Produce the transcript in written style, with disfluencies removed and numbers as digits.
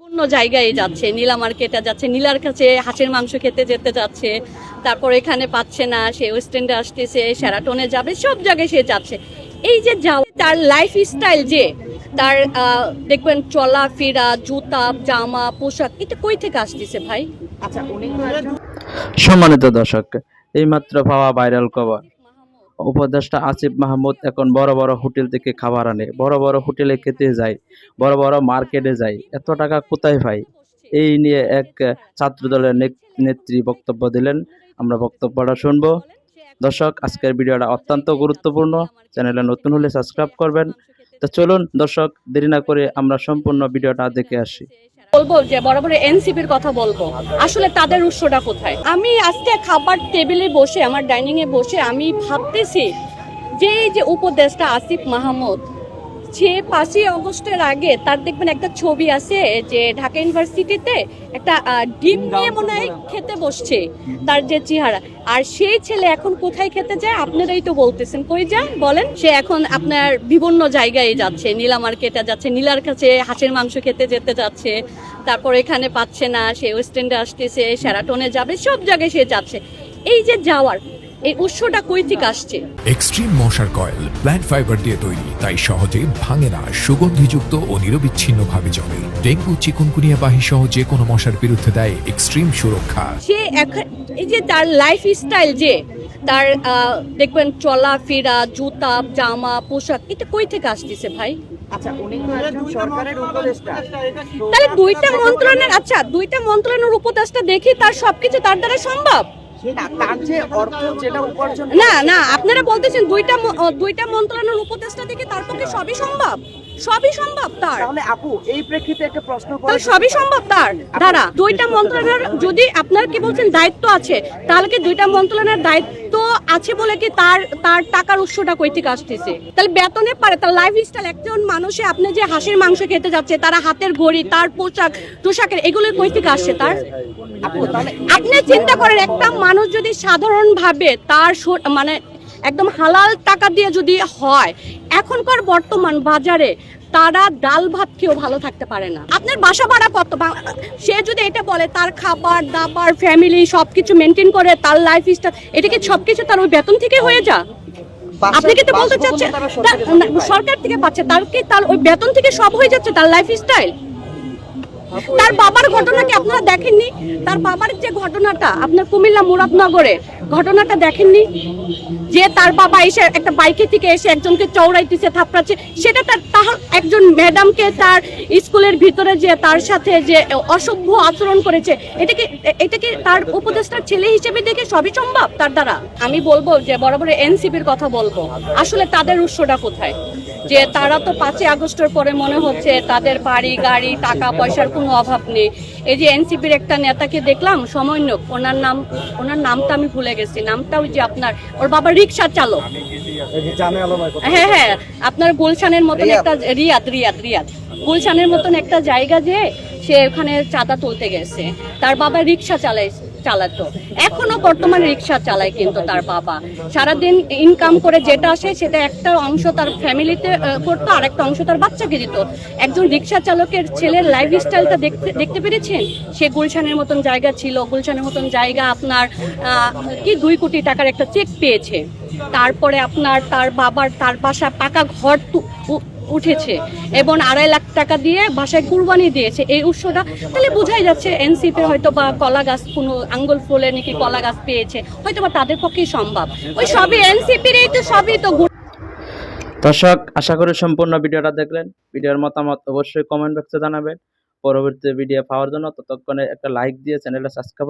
বিভিন্ন জায়গায় যাচ্ছে, নীলা মার্কেটে যাচ্ছে, নীলার কাছে হাঁসের মাংস খেতে যেতে যাচ্ছে, তারপর এখানে পাচ্ছে না, সে ওয়েস্ট এন্ডে আসতেছে, শেরাটনে যাবে, সব জায়গায় সে যাচ্ছে। এই যে যাওয়া, তার লাইফ স্টাইল, যে তার দেখবেন চলাফেরা, জুতা, জামা, পোশাক, এটা কই থেকে আসতেছে ভাই? আচ্ছা, উনি সম্মানিত দর্শক, এইমাত্র পাওয়া ভাইরাল খবর, উপদেষ্টা আসিফ মাহমুদ এখন বড় বড় হোটেল থেকে খাবার আনে, বড় বড় হোটেলে খেতে যায়, বড় বড় মার্কেটে যায়, এত টাকা কোথায় পাই? এই নিয়ে এক ছাত্র দলের নেত্রী বক্তব্য দিলেন। আমরা বক্তব্যটা শুনবো। দর্শক, আজকের ভিডিওটা অত্যন্ত গুরুত্বপূর্ণ। চ্যানেলে নতুন হলে সাবস্ক্রাইব করবেন। তো চলুন দর্শক, দেরি না করে আমরা সম্পূর্ণ ভিডিওটা দেখে আসি। বলবো যে বরাবর এনসিপির কথা বলবো, আসলে তাদের উৎসটা কোথায়? আমি আজকে খাবার টেবিলে বসে, আমার ডাইনিং এ বসে আমি ভাবতেছি যে এই যে উপদেষ্টা আসিফ মাহমুদ, সে 5ই আগস্টের আগে তার দেখবেন একটা ছবি আছে যে ঢাকা ইউনিভার্সিটিতে একটা ডিম নিয়ে মনে হয় খেতে বসছে, তার যে চেহারা। আর সেই ছেলে এখন কোথায় খেতে যায়? আপনারাই তো বলতেছেন, কই যায় বলেন? সে এখন আপনার বিভিন্ন জায়গায় যাচ্ছে, নীলা মার্কেটে যাচ্ছে, নীলার কাছে হাঁসের মাংস খেতে যেতে যাচ্ছে, তারপর এখানে পাচ্ছে না, সে ওয়েস্ট এন্ডে আসতেছে, শেরাটনে যাবে, সব জায়গায় সে যাচ্ছে। এই যে যাওয়ার এই উৎসটা কই থেকে আসছে? এক্সট্রিম মশার কয়েল প্ল্যান্ট ফাইবার দিয়ে তৈরি, তাই সহজে ভাঙে না, সুগন্ধিযুক্ত ও নিরবিচ্ছিন্নভাবে চলে। ডেঙ্গু, চিকুনগুনিয়া বাহি সহ যে কোনো মশার বিরুদ্ধে দেয় এক্সট্রিম সুরক্ষা। সে এই যে তার লাইফ স্টাইল, যে তার দেখবেন চলাফেরা, জুতা, জামা, পোশাক, এটা কই থেকে আসতেছে ভাই? আচ্ছা, উনি তো একজন সরকারের উপদেষ্টা। তাহলে দুইটা মন্ত্রণালয়ের উপদেষ্টা দেখি তার সবকিছু তার দ্বারা সম্ভব না, তার যে অর্থ যেটা উপার্জন, না, আপনারা বলতেছেন দুইটা মন্ত্রণালয়ের উপদেষ্টা দেখে তার পক্ষে সবই সম্ভব তার। তাহলে আপু, এই প্রেক্ষিতে একটা প্রশ্ন তাহলে সবই সম্ভব তার দ্বারা। দুইটা মন্ত্রণালয়ের যদি আপনার কি বলছেন দায়িত্ব আছে, তাহলে কি দুইটা মন্ত্রণালয়ের দায়িত্ব আছে বলে কি তার টাকার উৎসটা কই থেকে আসতেছে? তাহলে বেতনে পারে, তার লাইফস্টাইল, একজন মানুষে আপনি যে হাঁসের মাংস খেতে যাচ্ছে, তারা হাতের ঘড়ি, তার পোশাকের, এগুলো কই থেকে আসছে তার? আপনি চিন্তা করেন, একটা মানুষ যদি সাধারণভাবে তার মানে একদম হালাল টাকা দিয়ে যদি হয়, এখনকার বর্তমান বাজারে তারা ডাল ভাত খেয়েও ভালো থাকতে পারে না। আপনার বাসা ভাড়া কত? সে যদি এটা বলে তার খাবার দাবার, ফ্যামিলি সবকিছু মেনটেন করে, তার লাইফ স্টাইল, এটা কি সবকিছু তার ওই বেতন থেকে হয়ে যায়? আপনি কি তো বলতে চাচ্ছেন সরকার থেকে পাচ্ছে, তার ওই বেতন থেকে সব হয়ে যাচ্ছে তার লাইফ স্টাইল? তার বাবার ঘটনা কি আপনারা দেখেননি? তার বাবার যে ঘটনাটা আপনার কুমিল্লা মুরাদনগরে ঘটনাটা দেখেননি? যে তার বাবা এসে একটা বাইকে থেকে এসে একজনকে চৌড়াইতেছে, থাপড়াচ্ছে, সেটা তার একজন ম্যাডামকে তার স্কুলের ভিতরে যে তার সাথে যে অসভ্য আচরণ করেছে, এটা কি তার উপদেষ্টার ছেলে হিসেবে দেখে সবই সম্ভব তার দ্বারা? আমি বলবো যে বরাবর এনসিপির কথা বলবো, আসলে তাদের উৎসটা কোথায়? যে তারা তো 5ই আগস্টের পরে মনে হচ্ছে তাদের বাড়ি গাড়ি টাকা পয়সার কোনো অভাব নেই। এই যে এনসিপির একটা নেতাকে দেখলাম, সমন্বয়ক, ওনার নামটা আমি ভুলে গেছি, নামটা ওই যে আপনার, ওর বাবা রিক্সা চালক, হ্যাঁ, আপনার গুলশানের মতন একটা রিয়াদ গুলশানের মতন একটা জায়গা, যে সে ওখানে চাঁদা তুলতে গেছে, তার বাবা রিক্সা চালাতো, এখনো বর্তমানে রিক্সা চালায়, কিন্তু তার বাবা সারাদিন ইনকাম করে যেটা আসে সেটা একটা অংশ তার ফ্যামিলিতে করতো, আর একটা অংশ তার বাচ্চাকে দিত। একজন রিক্সা চালকের ছেলের লাইফ স্টাইলটা দেখতে পেরেছেন? সে গুলশানের মতন জায়গা ছিল, গুলশানের মতন জায়গা আপনার কি 2 কোটি টাকার একটা চেক পেয়েছে, তারপরে আপনার তার বাবার তার বাসা পাকা ঘর উঠেছে, এবং 2.5 লাখ টাকা দিয়ে বাসায় কুরবানি দিয়েছে। এই উৎসটা তাহলে বোঝাই যাচ্ছে এনসিপি হয়তো বা কলা গাছ, কোনো আঙ্গুল ফুলে নাকি কলা গাছ পেয়েছে, হয়তো বা তাদের পক্ষেই সম্ভব। ওই সবই এনসিপির, এই তো সবই তো। দর্শক, আশা করি সম্পূর্ণ ভিডিওটা দেখলেন। ভিডিওর মতামত অবশ্যই কমেন্ট বক্সে জানাবেন। পরবর্তী ভিডিও পাওয়ার জন্য ততক্ষণে একটা লাইক দিয়ে চ্যানেলটা সাবস্ক্রাইব